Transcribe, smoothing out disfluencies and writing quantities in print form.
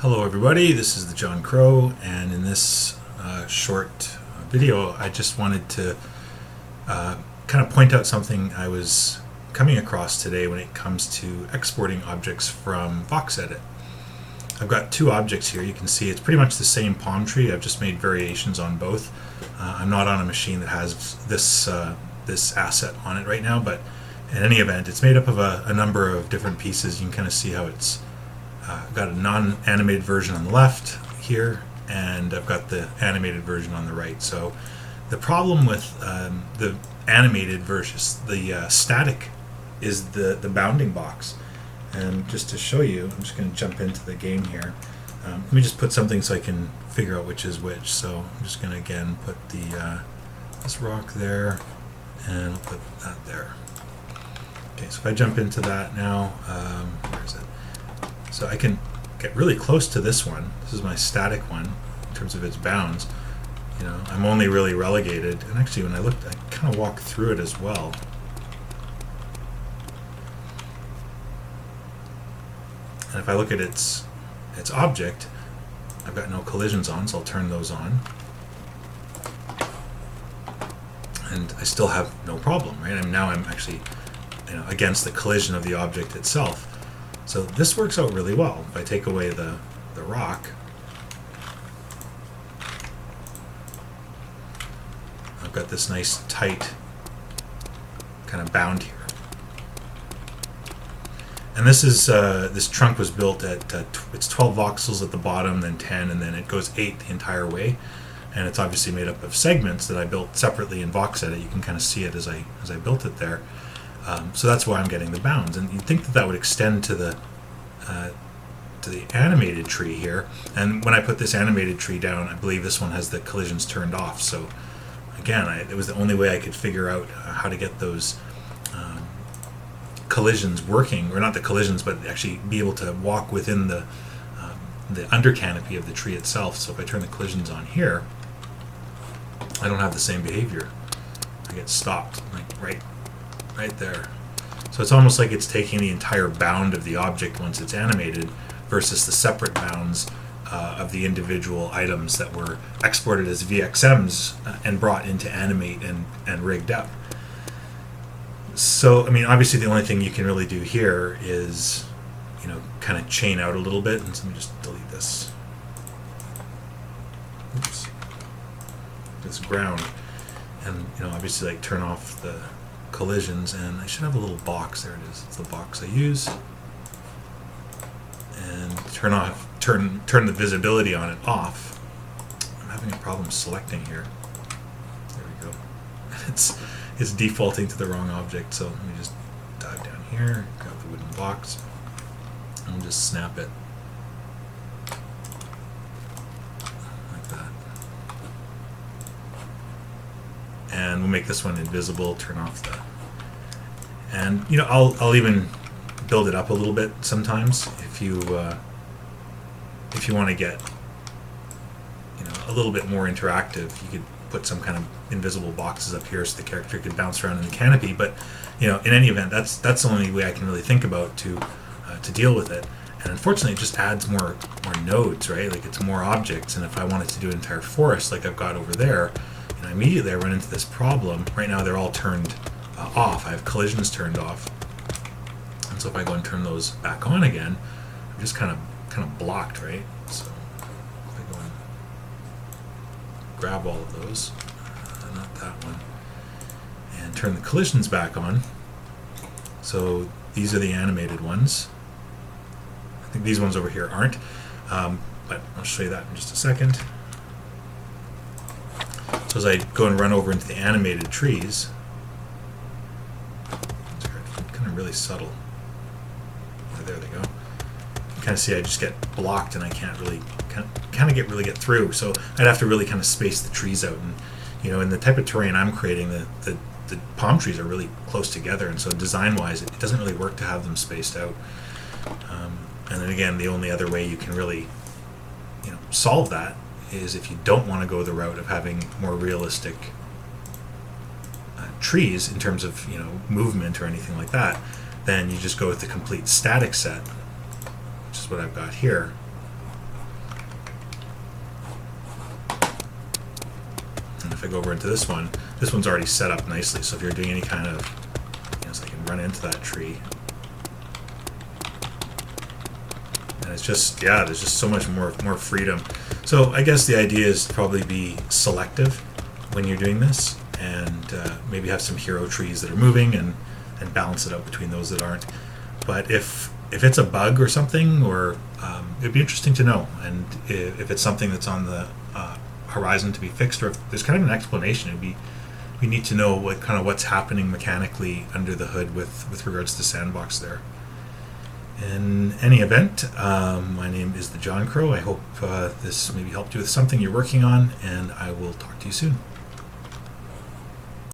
Hello everybody, this is the John Crow, and in this short video I just wanted to kind of point out something I was coming across today when it comes to exporting objects from VoxEdit. I've got two objects here. You can see it's pretty much the same palm tree. I've just made variations on both. I'm not on a machine that has this asset on it right now, but in any event it's made up of a number of different pieces. You can kind of see how it's I've got a non-animated version on the left here, and I've got the animated version on the right. So the problem with the animated versus the static is the bounding box. And just to show you, I'm just going to jump into the game here. Let me just put something so I can figure out which is which. So I'm just going to again put this rock there, and I'll put that there. Okay, so if I jump into that now, where is it? So I can get really close to this one. This is my static one in terms of its bounds. You know, I'm only really relegated, and actually when I looked, I kind of walked through it as well. And if I look at its object, I've got no collisions on, so I'll turn those on. And I still have no problem, right? Now I'm actually, against the collision of the object itself. So this works out really well. If I take away the rock, I've got this nice tight kind of bound here. And this is this trunk was built at it's 12 voxels at the bottom, then 10, and then it goes 8 the entire way. And it's obviously made up of segments that I built separately in VoxEdit. You can kind of see it as I built it there. So that's why I'm getting the bounds, and you'd think that would extend to the animated tree here. And when I put this animated tree down, I believe this one has the collisions turned off. So again, it was the only way I could figure out how to get those collisions working, or not the collisions, but actually be able to walk within the under canopy of the tree itself. So if I turn the collisions on here, I don't have the same behavior. I get stopped like right there. So it's almost like it's taking the entire bound of the object once it's animated versus the separate bounds of the individual items that were exported as VXMs and brought into animate and rigged up. So I mean, obviously the only thing you can really do here is kind of chain out a little bit. And so let me just delete this. Oops. This ground, and obviously like turn off the collisions, and I should have a little box. There it is. It's the box I use. And turn the visibility on it off. I'm having a problem selecting here. There we go. It's defaulting to the wrong object. So let me just dive down here, grab the wooden box, and we'll just snap it like that. And we'll make this one invisible, turn off the, and I'll even build it up a little bit sometimes if you want to get a little bit more interactive. You could put some kind of invisible boxes up here so the character could bounce around in the canopy, but in any event, that's the only way I can really think about to deal with it. And unfortunately it just adds more nodes, right? Like it's more objects, and if I wanted to do an entire forest like I've got over there, immediately I run into this problem. Right now they're all turned off. I have collisions turned off, and so if I go and turn those back on again, I'm just kind of blocked, right? So if I go and grab all of those, not that one, and turn the collisions back on. So these are the animated ones. I think these ones over here aren't, but I'll show you that in just a second. So as I go and run over into the animated trees, it's kind of really subtle. There they go. You kind of see I just get blocked, and I can't really really get through. So I'd have to really kind of space the trees out, and in the type of terrain I'm creating, the palm trees are really close together, and so design-wise, it doesn't really work to have them spaced out. And then again, the only other way you can really solve that is if you don't want to go the route of having more realistic trees in terms of movement or anything like that, then you just go with the complete static set, which is what I've got here. if I go over into this one's already set up nicely. So if you're doing any kind of, so I can run into that tree. And it's just, yeah, there's just so much more freedom. So I guess the idea is to probably be selective when you're doing this, and maybe have some hero trees that are moving and balance it out between those that aren't. But if it's a bug or something, or it'd be interesting to know, and if it's something that's on the horizon to be fixed, or if there's kind of an explanation, we need to know what's happening mechanically under the hood with regards to Sandbox there. In any event, my name is the John Crow. I hope this maybe helped you with something you're working on, and I will talk to you soon.